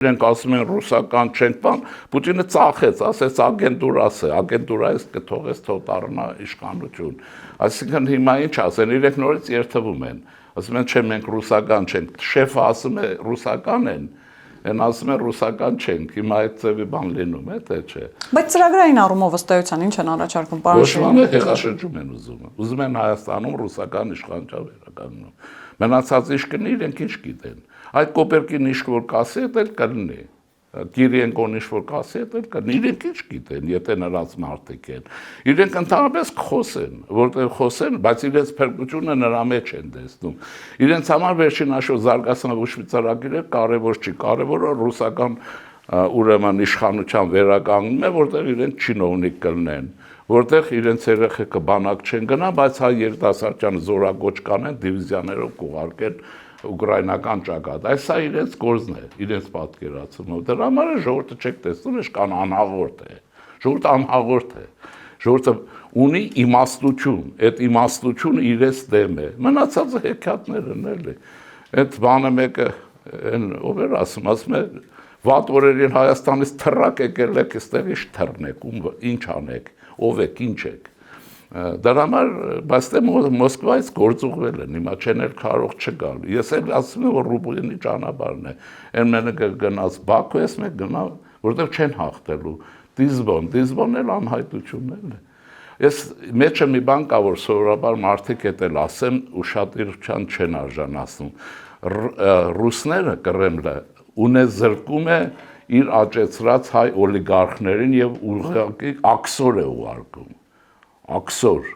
Իրենք ասում են ռուսական չենք բան, Պուտինը ծախեց, ասեց ագենտուրաս է, ագենտուրայից կթողես թող դառնա իշխանություն։ Այսինքն հիմա ինչ ասեն, իրենք նորից երթվում են։ Ասում են չէ մենք ռուսական չենք, շեֆը ասում է ռուսական են, են ասում են ռուսական չենք, հիմա այդ ձևի բան լինում է, թե չէ։ Բայց ծրագրային առումով ըստեյության ինչ են առաջարկում, պարոն Ոչմանը հեղաշրջում են ուզում են Հայաստանում ռուսական իշխանության վերականգնում։ Մնացած ինչ կնի, իրենք ինչ գիտեն։ Այդ կոպերկին ինչ-որ կասետ էլ կլինի, Կիրիենկոն ինչ-որ կասետ էլ կլինի, իրենք ինչ գիտեն, եթե նրանց մարդիկ են։ Իրենք ընդհանրապես խոսեն, որտեղ խոսեն, բայց իրենց փրկությունը նրա մեջ են տեսնում։ Իրենց համար վերջին աշխո զարգացնող շվիցարագիրը կարևոր չի, կարևորը ռուսական ուրեմն իշխանության վերականգնում է, որտեղ իրենք չինովնիկ կլինեն, որտեղ իրենց երեխեքը բանակ չեն գնա, բայց հայ երիտասարդությանը զորագոչ կանեն, դիվիզիաներով կուղարկեն ուկրաինական ճակատ։ Այս սա իրենց գործն է, իրենց պատկերացումով։ Դրա համար ժողովուրդը չեք տեսնում, իշքան անհաղորդ է։ Ժողովուրդը անհաղորդ է։ Ժողովուրդը ունի իմաստություն, այդ իմաստությունը իրենց դեմ է։ Մնացածը հեքիաթներն էլ է։ Այդ բանը մեկը ով էր ասում է վատ օրերին Հայաստանից թռակ եկել եք, այստեղ ինչ թռնեք, ինչ անեք, ով եք, ինչ եք։ Դրա համար, բայց դե Մոսկվայից գործուղվել են, հիմա չեն էլ կարող չգալ։ Ես էլ ասում եմ, որ Ռուբինի ճանապարհն է։ Այն մենը գնաց Բաքու, ես մեկ գնա, որտեղ չեն հաղթելու։ Դիզբոն էլ անհայտությունն է։ Ես մեջը մի բան կա, որ սովորաբար մարդիկ էլ ասեն ուշադրության չեն արժանացնում։ Ռուսները Կրեմլը ունեզրկում է իր աճեցրած հայ օլիգարխներին եւ ուղղակի աքսոր է ուղարկում։ Աքսոր